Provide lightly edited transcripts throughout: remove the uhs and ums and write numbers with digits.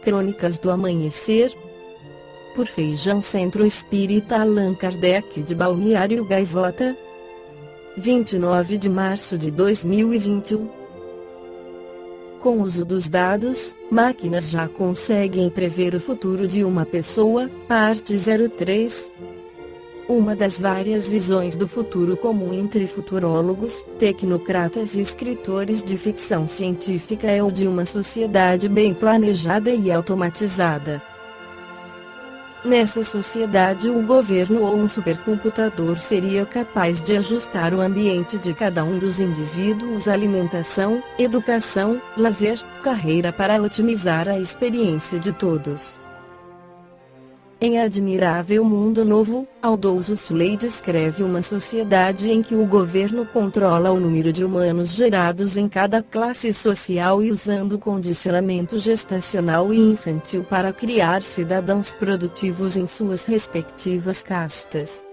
Crônicas do Amanhecer, por Feijão Centro Espírita Allan Kardec de Balneário Gaivota, 29 de março de 2021. Com o uso dos dados, máquinas já conseguem prever o futuro de uma pessoa, parte 03. Uma das várias visões do futuro comum entre futurólogos, tecnocratas e escritores de ficção científica é o de uma sociedade bem planejada e automatizada. Nessa sociedade, o governo ou um supercomputador seria capaz de ajustar o ambiente de cada um dos indivíduos, alimentação, educação, lazer, carreira para otimizar a experiência de todos. Em Admirável Mundo Novo, Aldous Huxley descreve uma sociedade em que o governo controla o número de humanos gerados em cada classe social e usando condicionamento gestacional e infantil para criar cidadãos produtivos em suas respectivas castas.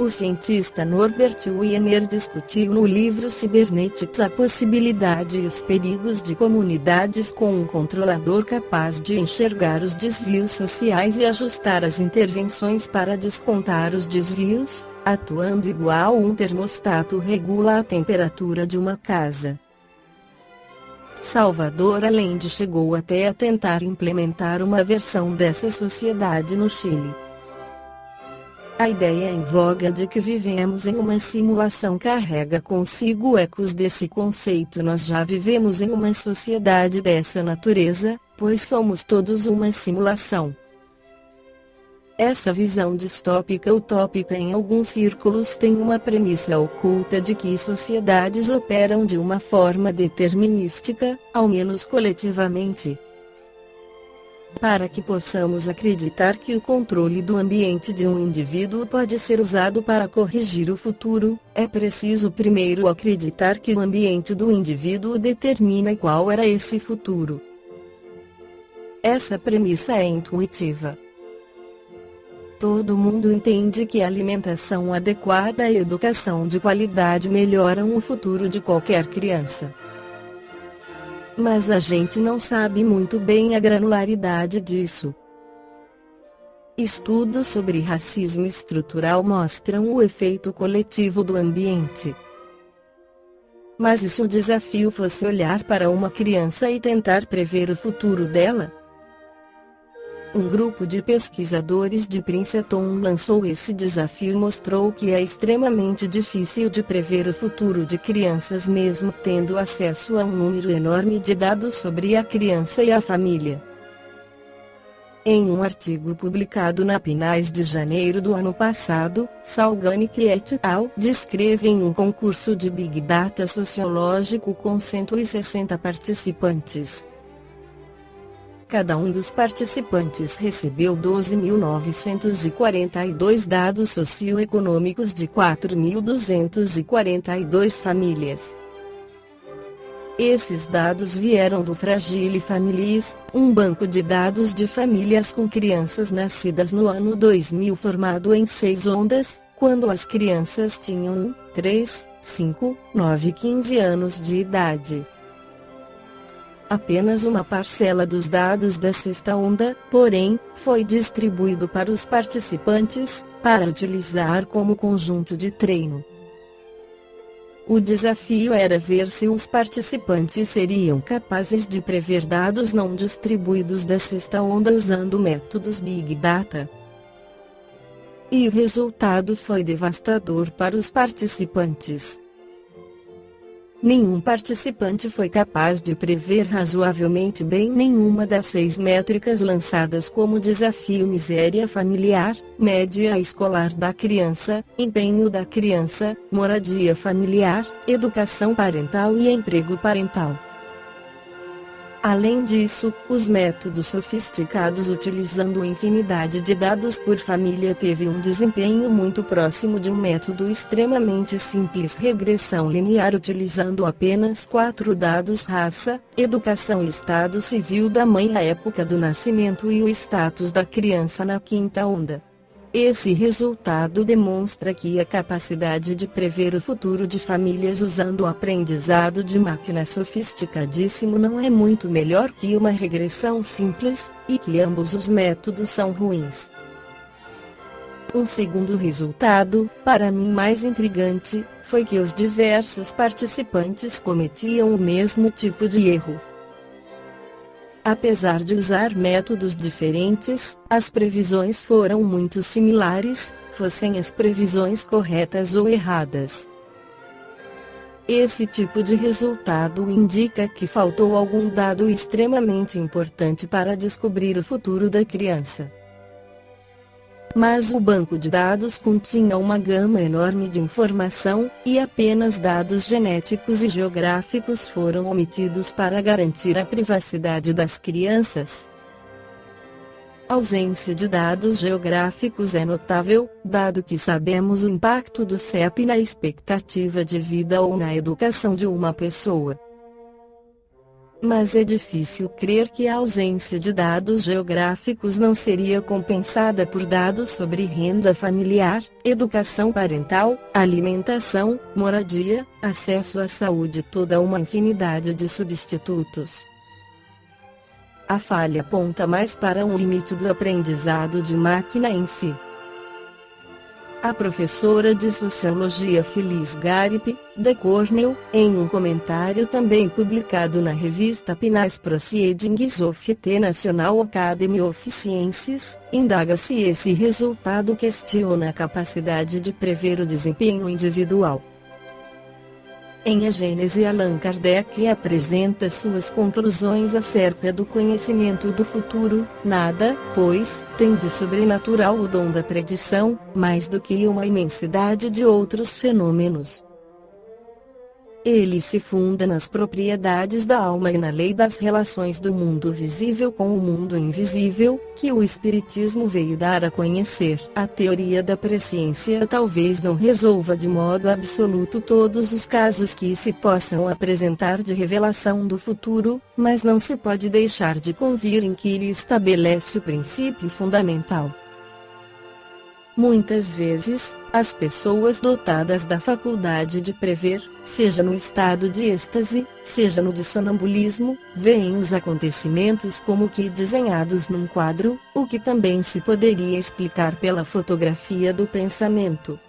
O cientista Norbert Wiener discutiu no livro Cybernetics a possibilidade e os perigos de comunidades com um controlador capaz de enxergar os desvios sociais e ajustar as intervenções para descontar os desvios, atuando igual um termostato regula a temperatura de uma casa. Salvador Allende chegou até a tentar implementar uma versão dessa sociedade no Chile. A ideia em voga de que vivemos em uma simulação carrega consigo ecos desse conceito. Nós já vivemos em uma sociedade dessa natureza, pois somos todos uma simulação. Essa visão distópica utópica em alguns círculos tem uma premissa oculta de que sociedades operam de uma forma determinística, ao menos coletivamente. Para que possamos acreditar que o controle do ambiente de um indivíduo pode ser usado para corrigir o futuro, é preciso primeiro acreditar que o ambiente do indivíduo determina qual era esse futuro. Essa premissa é intuitiva. Todo mundo entende que a alimentação adequada e a educação de qualidade melhoram o futuro de qualquer criança. Mas a gente não sabe muito bem a granularidade disso. Estudos sobre racismo estrutural mostram o efeito coletivo do ambiente. Mas e se o desafio fosse olhar para uma criança e tentar prever o futuro dela? Um grupo de pesquisadores de Princeton lançou esse desafio e mostrou que é extremamente difícil de prever o futuro de crianças mesmo tendo acesso a um número enorme de dados sobre a criança e a família. Em um artigo publicado na PNAS de janeiro do ano passado, Salganik et al. Descrevem um concurso de Big Data sociológico com 160 participantes. Cada um dos participantes recebeu 12.942 dados socioeconômicos de 4.242 famílias. Esses dados vieram do Fragile Families, um banco de dados de famílias com crianças nascidas no ano 2000 formado em 6 ondas, quando as crianças tinham 1, 3, 5, 9 e 15 anos de idade. Apenas uma parcela dos dados da sexta onda, porém, foi distribuído para os participantes, para utilizar como conjunto de treino. O desafio era ver se os participantes seriam capazes de prever dados não distribuídos da sexta onda usando métodos Big Data. E o resultado foi devastador para os participantes. Nenhum participante foi capaz de prever razoavelmente bem nenhuma das 6 métricas lançadas como desafio: miséria familiar, média escolar da criança, empenho da criança, moradia familiar, educação parental e emprego parental. Além disso, os métodos sofisticados utilizando infinidade de dados por família teve um desempenho muito próximo de um método extremamente simples: regressão linear utilizando apenas 4 dados: raça, educação e estado civil da mãe, a época do nascimento e o status da criança na quinta onda. Esse resultado demonstra que a capacidade de prever o futuro de famílias usando o aprendizado de máquina sofisticadíssimo não é muito melhor que uma regressão simples, e que ambos os métodos são ruins. Um segundo resultado, para mim mais intrigante, foi que os diversos participantes cometiam o mesmo tipo de erro. Apesar de usar métodos diferentes, as previsões foram muito similares, fossem as previsões corretas ou erradas. Esse tipo de resultado indica que faltou algum dado extremamente importante para descobrir o futuro da criança. Mas o banco de dados continha uma gama enorme de informação, e apenas dados genéticos e geográficos foram omitidos para garantir a privacidade das crianças. A ausência de dados geográficos é notável, dado que sabemos o impacto do CEP na expectativa de vida ou na educação de uma pessoa. Mas é difícil crer que a ausência de dados geográficos não seria compensada por dados sobre renda familiar, educação parental, alimentação, moradia, acesso à saúde e toda uma infinidade de substitutos. A falha aponta mais para um limite do aprendizado de máquina em si. A professora de Sociologia Phyllis Garip, da Cornell, em um comentário também publicado na revista PNAS Proceedings of the National Academy of Sciences, indaga se esse resultado questiona a capacidade de prever o desempenho individual. Em A Gênese, Allan Kardec apresenta suas conclusões acerca do conhecimento do futuro. Nada, pois, tem de sobrenatural o dom da predição, mais do que uma imensidade de outros fenômenos. Ele se funda nas propriedades da alma e na lei das relações do mundo visível com o mundo invisível, que o Espiritismo veio dar a conhecer. A teoria da presciência talvez não resolva de modo absoluto todos os casos que se possam apresentar de revelação do futuro, mas não se pode deixar de convir em que ele estabelece o princípio fundamental. Muitas vezes, as pessoas dotadas da faculdade de prever, seja no estado de êxtase, seja no de sonambulismo, veem os acontecimentos como que desenhados num quadro, o que também se poderia explicar pela fotografia do pensamento.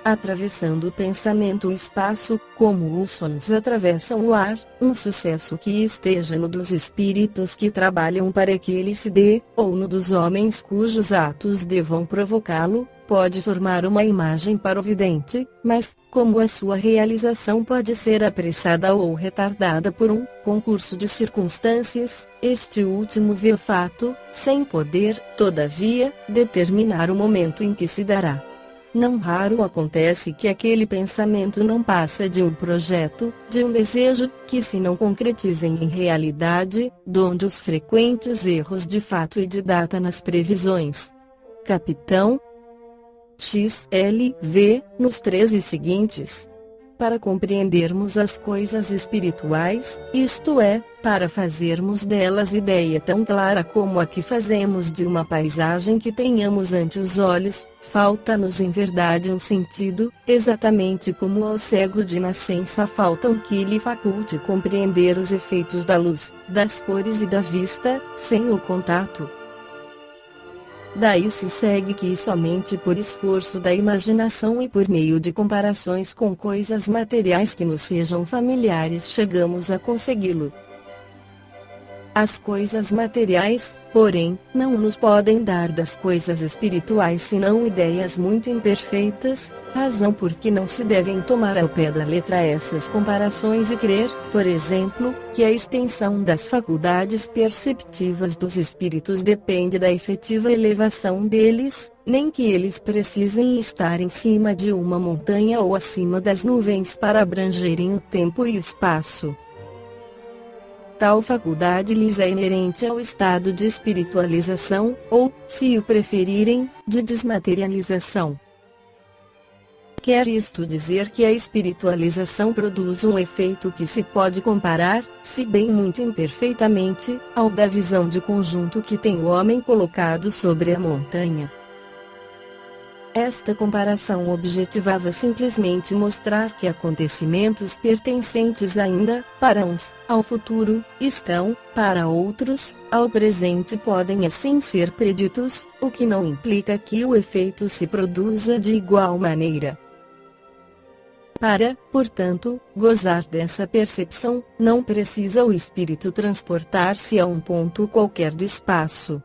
Atravessando o pensamento o espaço, como os sonhos atravessam o ar, um sucesso que esteja no dos espíritos que trabalham para que ele se dê, ou no dos homens cujos atos devam provocá-lo, pode formar uma imagem para o vidente, mas, como a sua realização pode ser apressada ou retardada por um concurso de circunstâncias, este último vê o fato, sem poder, todavia, determinar o momento em que se dará. Não raro acontece que aquele pensamento não passa de um projeto, de um desejo, que se não concretizem em realidade, donde os frequentes erros de fato e de data nas previsões. Capitão XLV, nos 13 seguintes. Para compreendermos as coisas espirituais, isto é, para fazermos delas ideia tão clara como a que fazemos de uma paisagem que tenhamos ante os olhos, falta-nos em verdade um sentido, exatamente como ao cego de nascença falta um que lhe faculte compreender os efeitos da luz, das cores e da vista, sem o contato. Daí se segue que somente por esforço da imaginação e por meio de comparações com coisas materiais que nos sejam familiares chegamos a consegui-lo. As coisas materiais, porém, não nos podem dar das coisas espirituais senão ideias muito imperfeitas, razão por que não se devem tomar ao pé da letra essas comparações e crer, por exemplo, que a extensão das faculdades perceptivas dos espíritos depende da efetiva elevação deles, nem que eles precisem estar em cima de uma montanha ou acima das nuvens para abrangerem o tempo e o espaço. Tal faculdade lhes é inerente ao estado de espiritualização, ou, se o preferirem, de desmaterialização. Quer isto dizer que a espiritualização produz um efeito que se pode comparar, se bem muito imperfeitamente, ao da visão de conjunto que tem o homem colocado sobre a montanha. Esta comparação objetivava simplesmente mostrar que acontecimentos pertencentes ainda, para uns, ao futuro, estão, para outros, ao presente podem assim ser preditos, o que não implica que o efeito se produza de igual maneira. Para, portanto, gozar dessa percepção, não precisa o espírito transportar-se a um ponto qualquer do espaço.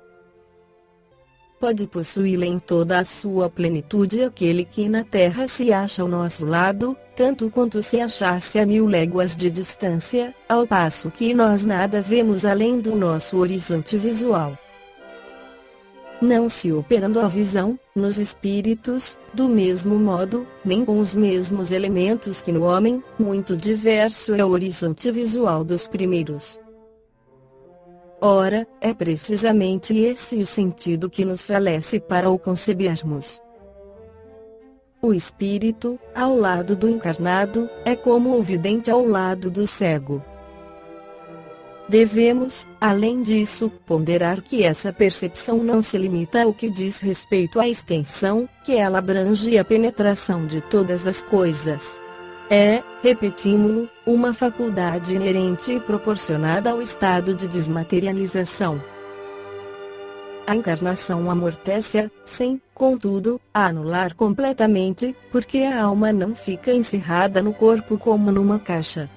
Pode possuí-la em toda a sua plenitude aquele que na Terra se acha ao nosso lado, tanto quanto se achasse a 1000 léguas de distância, ao passo que nós nada vemos além do nosso horizonte visual. Não se operando a visão, nos espíritos, do mesmo modo, nem com os mesmos elementos que no homem, muito diverso é o horizonte visual dos primeiros. Ora, é precisamente esse o sentido que nos falece para o concebermos. O espírito, ao lado do encarnado, é como o vidente ao lado do cego. Devemos, além disso, ponderar que essa percepção não se limita ao que diz respeito à extensão, que ela abrange a penetração de todas as coisas. É, repetimos-lo, uma faculdade inerente e proporcionada ao estado de desmaterialização. A encarnação amortece-a, sem, contudo, a anular completamente, porque a alma não fica encerrada no corpo como numa caixa.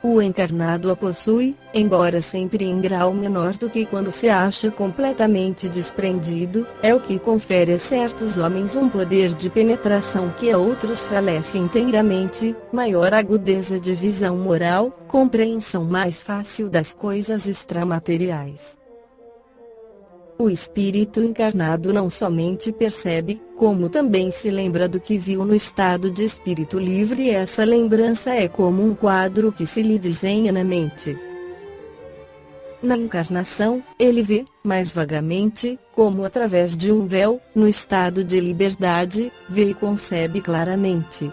O encarnado a possui, embora sempre em grau menor do que quando se acha completamente desprendido, é o que confere a certos homens um poder de penetração que a outros falece inteiramente, maior agudeza de visão moral, compreensão mais fácil das coisas extramateriais. O espírito encarnado não somente percebe, como também se lembra do que viu no estado de espírito livre, e essa lembrança é como um quadro que se lhe desenha na mente. Na encarnação, ele vê, mais vagamente, como através de um véu, no estado de liberdade, vê e concebe claramente.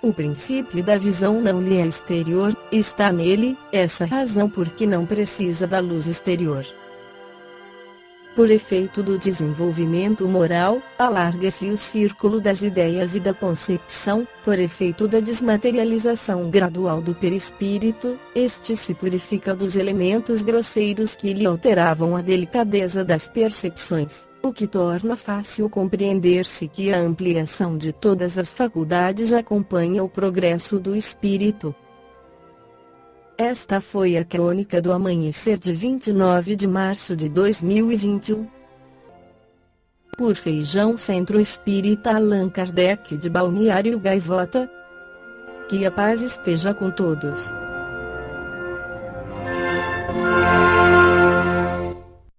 O princípio da visão não lhe é exterior, está nele, essa razão porque não precisa da luz exterior. Por efeito do desenvolvimento moral, alarga-se o círculo das ideias e da concepção, por efeito da desmaterialização gradual do perispírito, este se purifica dos elementos grosseiros que lhe alteravam a delicadeza das percepções, o que torna fácil compreender-se que a ampliação de todas as faculdades acompanha o progresso do espírito. Esta foi a crônica do amanhecer de 29 de março de 2021. Por Feijão Centro Espírita Allan Kardec de Balneário Gaivota. Que a paz esteja com todos.